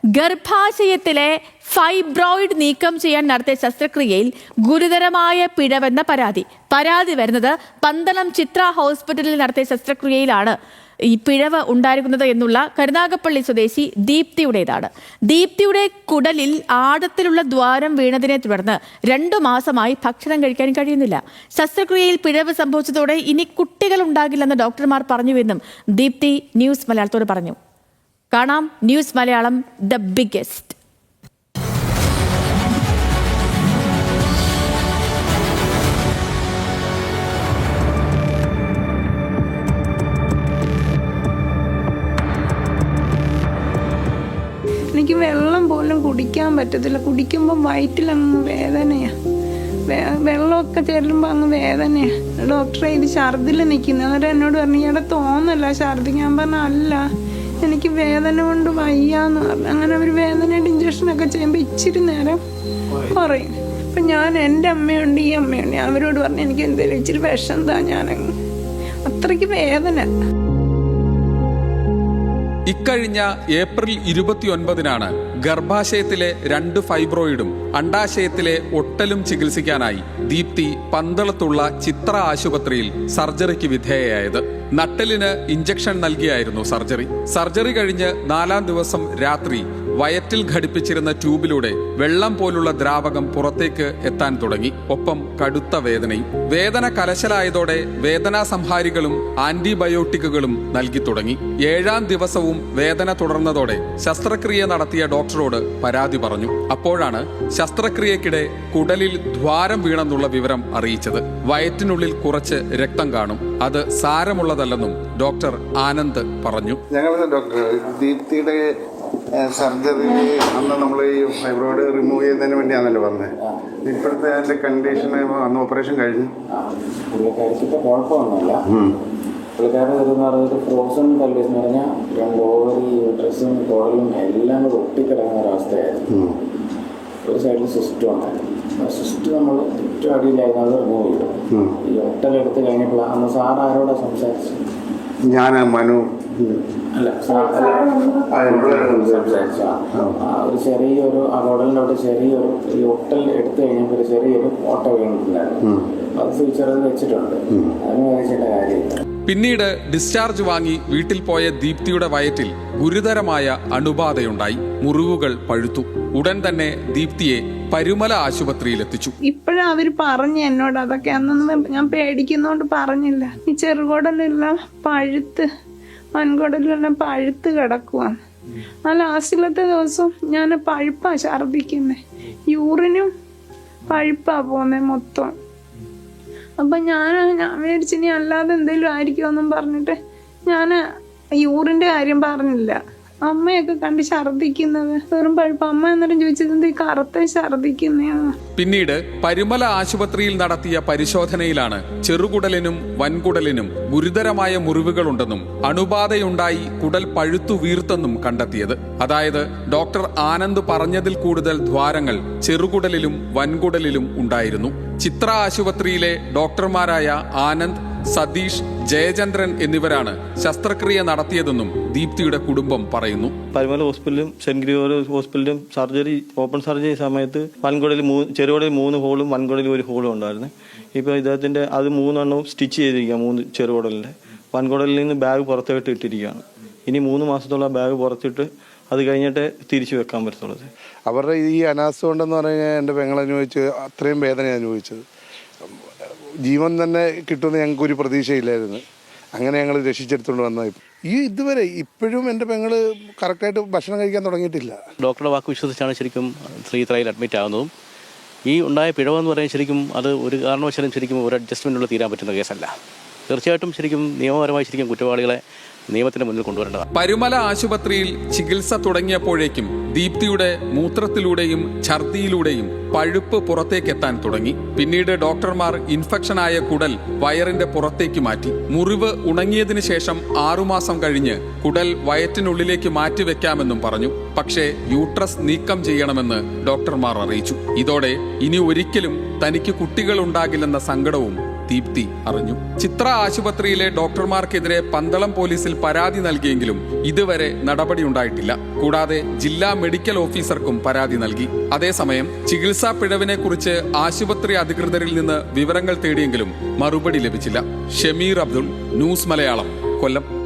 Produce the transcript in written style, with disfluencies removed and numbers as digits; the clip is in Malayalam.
ഗർഭാശയത്തിലെ ഫൈബ്രോയിഡ് നീക്കം ചെയ്യാൻ നടത്തിയ ശസ്ത്രക്രിയയിൽ ഗുരുതരമായ പിഴവെന്ന പരാതി വരുന്നത് പന്തളം ചിത്ര ഹോസ്പിറ്റലിൽ നടത്തിയ ശസ്ത്രക്രിയയിലാണ് ഈ പിഴവ് ഉണ്ടായിരിക്കുന്നത് എന്നുള്ള കരുനാഗപ്പള്ളി സ്വദേശി ദീപ്തിയുടേതാണ്. ദീപ്തിയുടെ കുടലിൽ ആഴത്തിലുള്ള ദ്വാരം വീണതിനെ തുടർന്ന് 2 മാസമായി ഭക്ഷണം കഴിക്കാൻ കഴിയുന്നില്ല. ശസ്ത്രക്രിയയിൽ പിഴവ് സംഭവിച്ചതോടെ ഇനി കുട്ടികൾ ഉണ്ടാകില്ലെന്ന് ഡോക്ടർമാർ പറഞ്ഞുവെന്നും ദീപ്തി ന്യൂസ് മലയാളത്തോട് പറഞ്ഞു. കാണാം ന്യൂസ് മലയാളം ദ ബിഗ്ഗസ്റ്റ്. എനിക്ക് വെള്ളം പോലും കുടിക്കാൻ പറ്റത്തില്ല. കുടിക്കുമ്പോൾ വയറ്റിലങ്ങ് വേദനയാണ്. വെള്ളമൊക്കെ ചെല്ലുമ്പോൾ അങ്ങ് വേദനയാണ്. ഡോക്ടറെ ഇത് ഛർദിൽ നിൽക്കുന്നത്. അന്നേരം എന്നോട് പറഞ്ഞു ഇവിടെ തോന്നല്ല ഛർദിക്കാൻ. പറഞ്ഞ അല്ല, എനിക്ക് വേദന കൊണ്ട് വയ്യാന്ന് പറഞ്ഞു. അങ്ങനെ അവർ വേദനയുടെ ഇഞ്ചക്ഷനൊക്കെ ചെയ്യുമ്പോൾ ഇച്ചിരി നേരം കുറയും. അപ്പം ഞാൻ എൻ്റെ അമ്മയുണ്ട്, ഈ അമ്മയുണ്ട്, അവരോട് പറഞ്ഞു എനിക്ക് എന്തെങ്കിലും ഇച്ചിരി വിഷം താ. ഞാനങ്ങ് അത്രയ്ക്ക് വേദന. ഇക്കഴിഞ്ഞ ഏപ്രിൽ 29-നാണ് ഗർഭാശയത്തിലെ 2 ഫൈബ്രോയിഡും അണ്ഡാശയത്തിലെ ഒട്ടലും ചികിത്സിക്കാനായി ദീപ്തി പന്തളത്തുള്ള ചിത്ര ആശുപത്രിയിൽ സർജറിക്ക് വിധേയയായത്. നട്ടലിന് ഇഞ്ചക്ഷൻ നൽകിയായിരുന്നു സർജറി കഴിഞ്ഞ് 4-ാം ദിവസം രാത്രി വയറ്റിൽ ഘടിപ്പിച്ചിരുന്ന ട്യൂബിലൂടെ വെള്ളം പോലുള്ള ദ്രാവകം പുറത്തേക്ക് എത്താൻ തുടങ്ങി. ഒപ്പം കടുത്ത വേദനയും. വേദന കലശലായതോടെ വേദനാ സംഹാരികളും ആന്റിബയോട്ടിക്കുകളും നൽകി തുടങ്ങി. 7-ാം ദിവസവും വേദന തുടർന്നതോടെ ശസ്ത്രക്രിയ നടത്തിയ ഡോക്ടറോട് പരാതി പറഞ്ഞു. അപ്പോഴാണ് ശസ്ത്രക്രിയക്കിടെ കുടലിൽ ദ്വാരം വീണെന്നുള്ള വിവരം അറിയിച്ചത്. വയറ്റിനുള്ളിൽ കുറച്ച് രക്തം കാണും, അത് സാരമുള്ളതല്ലെന്നും ഡോക്ടർ ആനന്ദ് പറഞ്ഞു. ഞങ്ങളുടെ ഡോക്ടർ ദീപ്തിയുടെ സർജറി അന്ന് നമ്മൾ ഈ ഫൈബ്രോയിഡ് റിമൂവ് ചെയ്യുന്നതിന് വേണ്ടിയാണല്ലോ പറഞ്ഞത്. ഇപ്പോഴത്തെ അതിന്റെ കണ്ടീഷൻ അന്ന് ഓപ്പറേഷൻ കഴിഞ്ഞു. പുള്ളിക്കാരിക്കിപ്പോൾ കുഴപ്പമൊന്നുമില്ല. പുള്ളിക്കാരുടെ എന്ന് പറയുന്നത് ഫ്രോസൺ കല്ലേസ് എന്ന് പറഞ്ഞാൽ 2 ഓവറി യൂട്രസും കുടലും എല്ലാം കൂടെ ഒട്ടിക്കിടങ്ങുന്ന ഒരവസ്ഥയായിരുന്നു. ഒരു സൈഡിൽ സിസ്റ്റം ഉണ്ടായിരുന്നു. ആ സിസ്റ്റം നമ്മൾ ഏറ്റവും അടിയിലായിരുന്നു, അത് റിമൂവ് ചെയ്തു. ഈ ഒട്ടലെടുത്ത് കഴിഞ്ഞപ്പോൾ അന്ന് സാർ ആരോടാ സംസാരിച്ചു? ഞാൻ മനു അല്ല സംസാരിച്ച ഒരു ചെറിയൊരു ആ കുടലിൻ്റെ അവിടെ ചെറിയൊരു ഈ ഒട്ടൽ എടുത്തു കഴിഞ്ഞപ്പോൾ ഒരു ചെറിയൊരു ഓട്ട വീണിട്ടുണ്ടായിരുന്നു. അത് ഫ്യൂച്ചറിൽ വെച്ചിട്ടുണ്ട്. അതിന് വഹിച്ചിട്ട കാര്യമില്ല. പിന്നീട് ഡിസ്ചാർജ് വാങ്ങി വീട്ടിൽ പോയ ദീപ്തിയുടെ വയറ്റിൽ ഗുരുതരമായ അണുബാധയുണ്ടായി. മുറിവുകൾ പഴുത്തു. ഉടൻ തന്നെ ദീപ്തിയെ പരുമല ആശുപത്രിയിലെത്തിച്ചു. ഇപ്പോഴും അവർ പറഞ്ഞു എന്നോട് അതൊക്കെ. അന്നൊന്നും ഞാൻ പേടിക്കുന്നോണ്ട് പറഞ്ഞില്ല. ഈ ചെറുകുടലെല്ലാം പഴുത്ത് വൻകുടലെല്ലാം പഴുത്ത് കിടക്കുവാണ്. ആ ലാസ്റ്റിലത്തെ ദിവസം ഞാൻ പഴുപ്പാ ഛർദിക്കുന്നേ. യൂറിനും പഴുപ്പാ പോന്നെ മൊത്തം. അപ്പം ഞാൻ മേടിച്ചിനി അല്ലാതെ എന്തെങ്കിലും ആയിരിക്കുമെന്നും പറഞ്ഞിട്ട് ഞാൻ യൂറിൻ്റെ കാര്യം പറഞ്ഞില്ല. അമ്മയൊക്കെ കണ്ട് ഛർദിക്കുന്നത് വെറും പഴുപ്പ്. അമ്മ എന്നേരം ചോദിച്ചത് എന്ത് കറുത്ത ഛർദിക്കുന്നതാണ്. പിന്നീട് പരുമല ആശുപത്രിയിൽ നടത്തിയ പരിശോധനയിലാണ് ചെറുകുടലിനും വൻകുടലിനും ഗുരുതരമായ മുറിവുകളുണ്ടെന്നും അണുബാധയുണ്ടായി കുടൽ പഴുത്തു വീർത്തെന്നും കണ്ടെത്തിയത്. അതായത് ഡോക്ടർ ആനന്ദ് പറഞ്ഞതിൽ കൂടുതൽ ദ്വാരങ്ങൾ ചെറുകുടലിലും വൻകുടലിലും ഉണ്ടായിരുന്നു. ചിത്ര ആശുപത്രിയിലെ ഡോക്ടർമാരായ ആനന്ദ്, സതീഷ്, ജയചന്ദ്രൻ എന്നിവരാണ് ശസ്ത്രക്രിയ നടത്തിയതെന്നും ദീപ്തിയുടെ കുടുംബം പറയുന്നു. പരുമല ഹോസ്പിറ്റലും സെന്റ് ഗ്രിഗോറിയസ് ഹോസ്പിറ്റലും ഓപ്പൺ സർജറി സമയത്ത് ചെറുകുടലിൽ 3 ഹോളും വൻകുടലിൽ 1 ഹോളും ഉണ്ടായിരുന്നു. ഇപ്പോൾ ഇദ്ദേഹത്തിന്റെ അത് 3 എണ്ണവും സ്റ്റിച്ച് ചെയ്തിരിക്കുക. 3 ചെറുകുടലിന്റെ വൻകുടലിൽ നിന്ന് ബാഗ് പുറത്തോട്ട് ഇട്ടിരിക്കുകയാണ്. ഇനി 3 മാസത്തോളം ബാഗ് പുറത്തിട്ട് അത് കഴിഞ്ഞിട്ട് തിരിച്ചു വെക്കാൻ പറ്റത്തുള്ളത്. അവരുടെ ഈ അനാസ്ഥ കൊണ്ടെന്ന് പറഞ്ഞാൽ എൻ്റെ പെങ്ങളനുഭവിച്ച് അത്രയും വേദന അനുഭവിച്ചത്. ജീവൻ തന്നെ കിട്ടുമെന്ന് ഞങ്ങൾക്കൊരു പ്രതീക്ഷയില്ലായിരുന്നു. അങ്ങനെ ഞങ്ങൾ രക്ഷിച്ചെടുത്തുകൊണ്ട് വന്ന ഇതുവരെ ഇപ്പോഴും എൻ്റെ പെങ്ങള് കറക്റ്റായിട്ട് ഭക്ഷണം കഴിക്കാൻ തുടങ്ങിയിട്ടില്ല. ഡോക്ടറുടെ വാക്ക് വിശ്വസിച്ചാണ് ശരിക്കും ശ്രീത്രയിൽ അഡ്മിറ്റ് ആകുന്നതും. ഈ ഉണ്ടായ പിഴവെന്ന് പറയുന്നത് ശരിക്കും അത് ഒരു കാരണവശാലും ശരിക്കും ഒരു അഡ്ജസ്റ്റ്മെൻറ്റുള്ള തീരാൻ പറ്റുന്ന കേസല്ല. തീർച്ചയായിട്ടും ശരിക്കും നിയമപരമായി ശരിക്കും കുറ്റവാളികളെ നിയമത്തിന് മുന്നിൽ കൊണ്ടുവരേണ്ടതാണ്. പരുമല ആശുപത്രിയിൽ ചികിത്സ തുടങ്ങിയപ്പോഴേക്കും ദീപ്തിയുടെ മൂത്രത്തിലൂടെയും ഛർദിയിലൂടെയും പഴുപ്പ് പുറത്തേക്കെത്താൻ തുടങ്ങി. പിന്നീട് ഡോക്ടർമാർ ഇൻഫെക്ഷനായ കുടൽ വയറിന്റെ പുറത്തേക്ക് മാറ്റി. മുറിവ് ഉണങ്ങിയതിനു ശേഷം 6 മാസം കഴിഞ്ഞ് കുടൽ വയറ്റിനുള്ളിലേക്ക് മാറ്റിവെക്കാമെന്നും പറഞ്ഞു. പക്ഷേ യൂട്രസ് നീക്കം ചെയ്യണമെന്ന് ഡോക്ടർമാർ അറിയിച്ചു. ഇതോടെ ഇനി ഒരിക്കലും തനിക്ക് കുട്ടികൾ ഉണ്ടാകില്ലെന്ന സങ്കടവും ദീപ്തി അറിഞ്ഞു. ചിത്ര ആശുപത്രിയിലെ ഡോക്ടർമാർക്കെതിരെ പന്തളം പോലീസിൽ പരാതി നൽകിയെങ്കിലും ഇതുവരെ നടപടിയുണ്ടായിട്ടില്ല. കൂടാതെ ജില്ലാ മെഡിക്കൽ ഓഫീസർക്കും പരാതി നൽകി. അതേസമയം ചികിത്സാ പിഴവിനെ കുറിച്ച് ആശുപത്രി അധികൃതരിൽ നിന്ന് വിവരങ്ങൾ തേടിയെങ്കിലും മറുപടി ലഭിച്ചില്ല. ഷമീർ അബ്ദുൾ, ന്യൂസ് മലയാളം, കൊല്ലം.